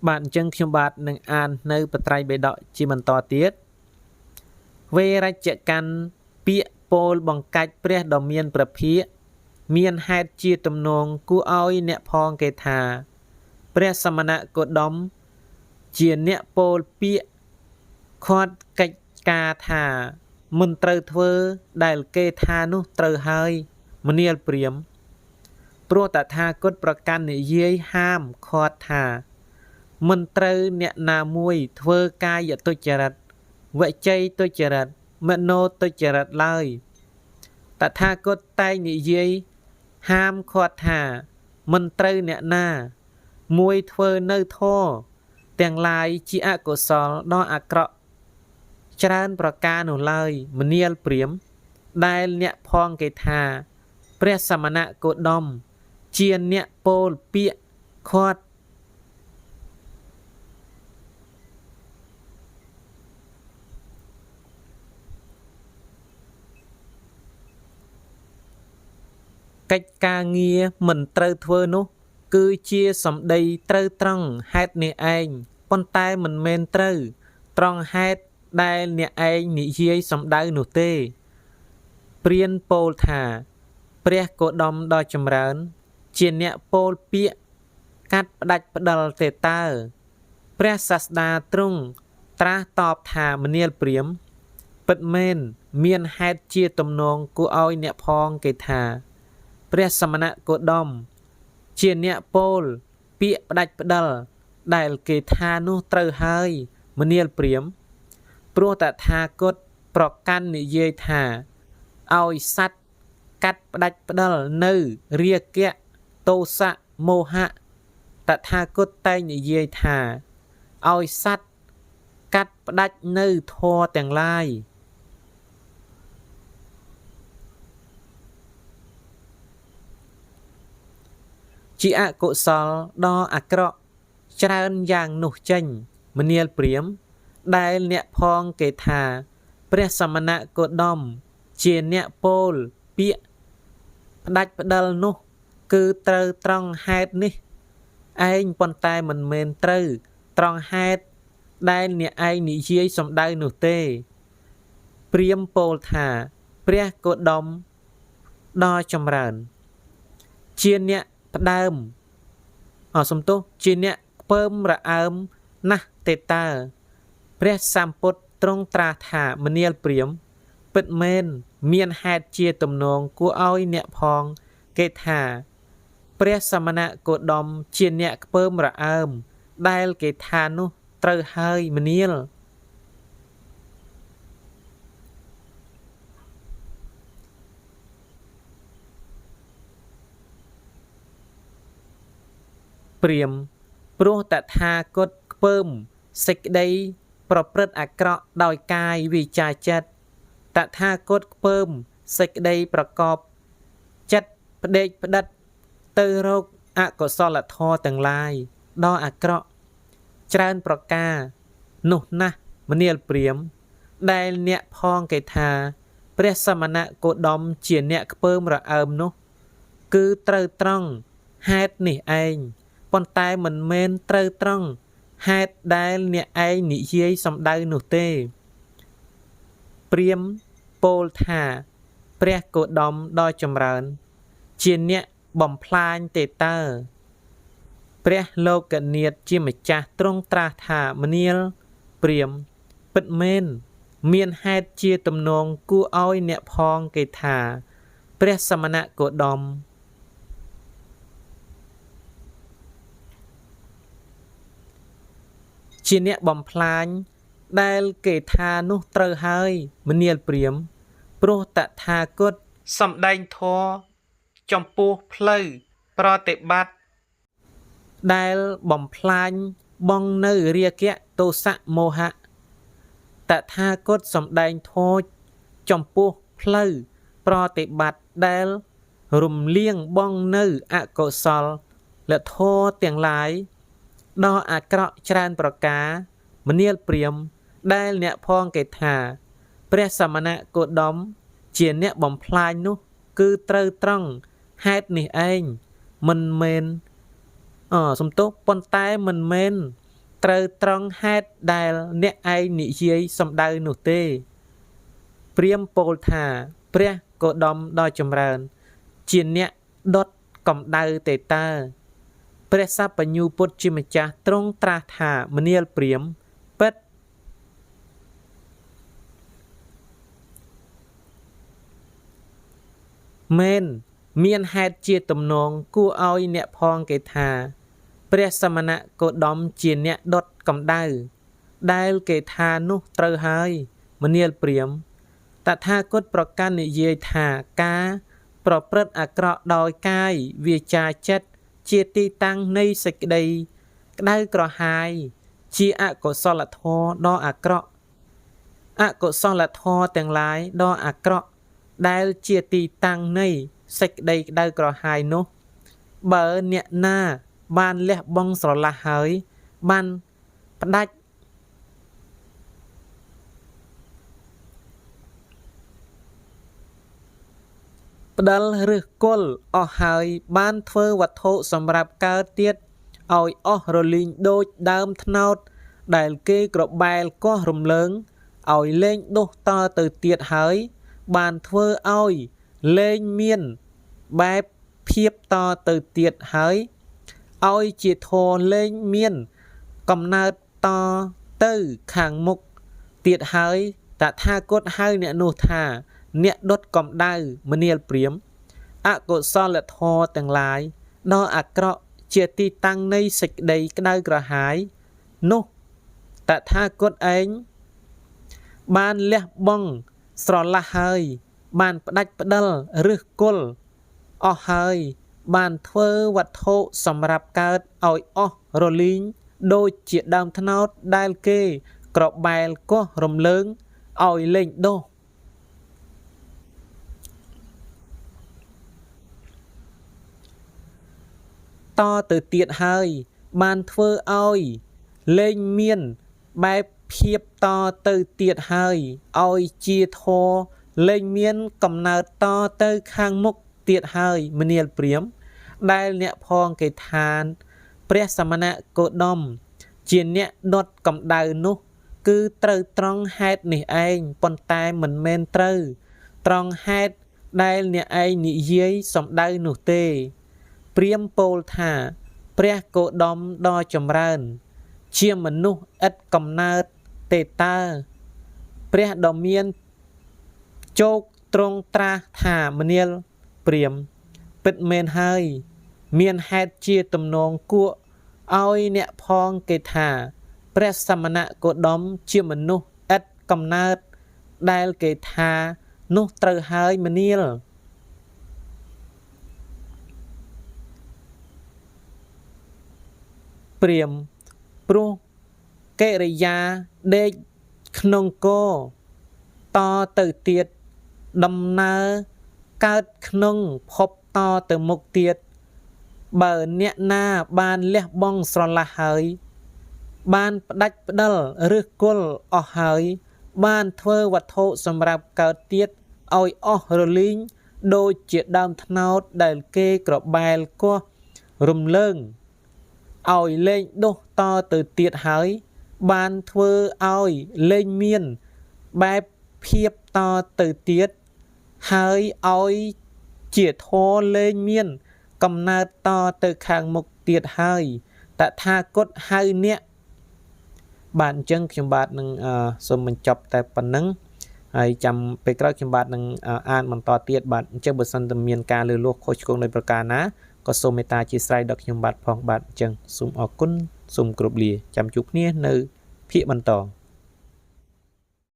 bạn chân khiêm bát nâng an nơi bật trai bế đọ chi mình to tiết về ra chạy căn bịa pôl bằng cách bế đỏ miên bật phía miên hạt chia tùm nông cú oi nẹ phong kê thà bế xa mà nạ cột đóng chia nẹ pôl bịa khót cách ca thà mình trâu thơ đại kê thà nụ trâu hơi mình niên priếm pro tạ thà cốtประกัน dây ham khót thà mình trâu nẹ nà mùi thơ ca dạ tôi chả rạch vậy chay tôi chả rạch mẹ nô tôi chả rạch lời tạ thà cốt tay nị dây ham khót thà mình trâu nẹ nà mùi thơ nơi thô tiền lại chỉ ạ cổ sò đo ạ krọច្រើនប្រការនោះឡើយមនាលព្រាមដែលអ្នកផងគេថាព្រះសមណគោតមជាអ្នកពោលពាក្យខាត់កិច្ចការងារមិនត្រូវធ្វើនោះគឺជាសម្ដីត្រូវត្រង់ហេតុនេះឯងប៉ុន្តែមិនមែនត្រូវត្រង់ហេតុដែលអ្នកឯងនិយាយសំដៅនោះទេព្រានពោលថាព្រះគោតមដ៏ចម្រើនជាអ្នកពោលពាក្យកាត់ផ្ដាច់ផ្ដាល់ទេតើព្រះសាស្តាទ្រង់ត្រាស់តបថាមនាលព្រាមពិតមែនមានហេតុជាទំនងគួរឲ្យអ្នកផងគេថាព្រះសមណគោតមជាអ្នកពោលពាក្យផ្ដាច់ផ្ដាល់ដែលគេថានោះត្រូវហើយមនាលព្រាមព្រោះតថាគតប្រកាន់និយាយថាឲ្យសត្វកាត់ផ្ដាច់ផ្ដាល់នៅរាគៈទោសៈមោហៈតថាគតតែងនិយាយថាឲ្យសត្វកាត់ផ្ដាច់នៅធម៌ទាំងឡាយជាអកុសលដ៏អាក្រក់ច្រើនយ៉ាងនោះចេញមនាលព្រាមដែលអ្នកផងគេថាព្រះសមណគោតមជាអ្នកពោលពាក្យផ្ដាច់ផ្ដាល់នោះគឺត្រូវត្រង់ហេតុនេះឯងប៉ុន្តែមិនមែនត្រូវត្រង់ហេតុដែលអ្នកឯងនិយាយសំដៅនោះទេព្រាមពោលថាព្រះគោតមដ៏ចម្រើនជាអ្នកផ្ដើមសំទោសជាអ្នកខ្ពើមរអើមណាស់ទេតើព្រះសម្ពុទ្ធទ្រង់ត្រាស់ថាមនាលព្រាមពិតមែនមានហេតុជាទំនងគួរឲ្យអ្នកផងគេថាព្រះសមណគោតមជាអ្នកខ្ពើមរអើមដែលគេថានោះត្រូវហើយមនាលព្រាមព្រោះតថាគតខ្ពើមសេចក្តីប្រព្រឹត្តអាក្រក់ដោយកាយវិចាចិត្តតថាគតខ្ពើមសេចក្តីប្រកបចិត្តផ្ដេកផ្ដិតទៅរកអកុសលធម៌ទាំងឡាយដ៏អាក្រក់ច្រើនប្រការនោះណាស់មនាលព្រាមដែលអ្នកផងគេថាព្រះសមណគោតមជាអ្នកខ្ពើមរអើមនោះគឺត្រូវត្រង់ហេតុនេះឯងប៉ុន្តែមិនមែនត្រូវត្រង់ហេតុដែលអ្នកឯងនិយាយសំដៅនោះទេព្រាមពោលថាព្រះគោតមដ៏ចម្រើនជាអ្នកបំផ្លាញទេតើព្រះលោកនាថជាម្ចាស់ទ្រង់ត្រាស់ថាមនាលព្រាមពិតមែនមានហេតុជាទំនងគួរឲ្យអ្នកផងគេថាព្រះសមណគោតមជាអ្នកបំផ្លាញដែលគេថានោះត្រូវហើយមនាលព្រាមព្រោះតថាគតសំដែងធម៌ចំពោះផ្លូវប្រតិបត្តិដែលបំផ្លាញបងនៅរាគៈទោសៈមោហៈតថាគតសំដែងធម៌ចំពោះផ្លូវប្រតិបត្តិដែលរំលាងបងនៅអកុសលលធម៌ទាំងឡាយដ៏អាក្រក់ច្រើនប្រការមនាលព្រាមដែលអ្នកផងគេថាព្រះសមណគោតមជាអ្នកបំផ្លាញនោះគឺត្រូវត្រង់ហេតុនេះឯងមិនមែនសំទោសប៉ុន្តែមិនមែន ត្រូវត្រង់ហេតុដែលអ្នកឯងនិយាយសំដៅនោះទេព្រាហ្មណ៍ពោលថាព្រះគោតមដ៏ចម្រើនជាអ្នកដុតកម្ដៅទេតើព្រះសព្វញ្ញូពុទ្ធជាម្ចាស់ទ្រង់ត្រាស់ថាមនាលព្រាហ្មណ៍ពិតមែនមានហេតុជាទំនងគួរឲ្យអ្នកផងគេថាព្រះសមណគោតមជាអ្នកដុតកម្ដៅដែលគេថានោះត្រូវហើយមនាលព្រាហ្មណ៍តថាគតប្រកាន់និយាយថាការប្រព្រឹត្តអាក្រក់ដោយកាយវាចាចិត្តជាទីតាំងនៃសេចក្តីក្តៅក្រហាយជាអកុសលធម៌ដ៏អាក្រក់អកុសលធម៌ទាំងឡាយដ៏អាក្រក់ដែលជាទីតាំងនៃសេចក្តីក្តៅក្រហាយនោះបើអ្នកណាបានលះបង់ស្រឡះហើយបានផ្ដាច់ផ្ដិលឬគល់អស់ហើយបានធ្វើវត្ថុសម្រាប់កើតទៀតឲ្យអស់រលីងដូចដើមត្នោតដែលគេក្របែលកោះរំលើងឲ្យលែងដុះតទៅទៀតហើយបានធ្វើឲ្យលែងមានបែបភាពតទៅទៀតហើយឲ្យជាធរលែងមានកំណើតតទៅខាងមុខទៀតហើយតថាគតហៅអ្នកនោះថាអ្នកដុតកម្ដៅមនាលព្រាហ្មណ៍អកុសលធម៌ទាំងឡាយដ៏អាក្រក់ជាទីតាំងនៃសេចក្តីក្តៅក្រហាយនោះតថាគតឯងបានលះបង់ស្រឡះហើយបានផ្ដាច់ផ្ដិលឬគល់អស់ហើយបានធ្វើវត្ថុសម្រាប់កើតឲ្យអស់រលីងដូចជាដើមត្នោតដែលគេក្របែលកោះរំលើងឲ្យលែងដុះតទៅទៀតហើយបានធ្វើឲ្យលែងមានបែបភាពតទៅទៀតហើយឲ្យជាធរលែងមានកំណើតតទៅខាងមុខទៀតហើយមនាលព្រាហ្មណ៍ដែលអ្នកផងគេថាព្រះសមណគោតមជាអ្នកដុតកម្ដៅនោះគឺត្រូវត្រង់ហេតុនេះឯងប៉ុន្តែមិនមែនត្រូវត្រង់ហេតុដែលអ្នកឯងនិយាយសំដៅនោះទេព្រាហ្មណ៍ពោលថាព្រះគោតមដ៏ចម្រើនជាមនុស្សឥតកំណើតទេតើព្រះដ៏មានជោគទ្រង់ត្រាស់ថាមនាលព្រាហ្មណ៍ពិតមែនហើយមានហេតុជាទំនងគួរឲ្យអ្នកផងគេថាព្រះសមណគោតមជាមនុស្សឥតកំណើតដែលគេថានោះត្រូវហើយមនាលព្រាហ្មណ៍ព្រោះកិរិយាដេកក្នុងគោតទៅទៀតដំណើរកើតក្នុងភពតទៅមុខទៀតបើអ្នកណាបានលះបង់ស្រឡះហើយបានផ្ដាច់ផ្ដិលឬគល់អស់ហើយបានធ្វើវត្ថុសម្រាប់កើតទៀតឲ្យអស់រលីងដូចជាដើមត្នោតដែលគេក្របែលកោះរំលើងឲ្យលែងដុះតទៅទៀតហើយបានធ្វើឲ្យលែងមានបែបភាពតទៅទៀតហើយឲ្យជាធរលែងមានកំណើតតទៅខាងមុខទៀតហើយតថាគតហៅអ្នកបាទអញ្ចឹងខ្ញុំបាទនឹងសូមបញ្ចប់តែប៉ុណ្្នឹងហើយចាំពេលក្រោយខ្ញុំបាទនឹងអានបន្តទៀតបាទអញ្ចឹងបើសិនតែមានការលើសលួសខុសឆ្គងដោយប្រការណាក៏សូមមេត្តាអធិស្ឋានដល់ខ្ញុំបាទផងបាទអញ្ចឹងសូមអរគុណសូមគោរពលាចាំជួបគ្នានៅភាគបន្ត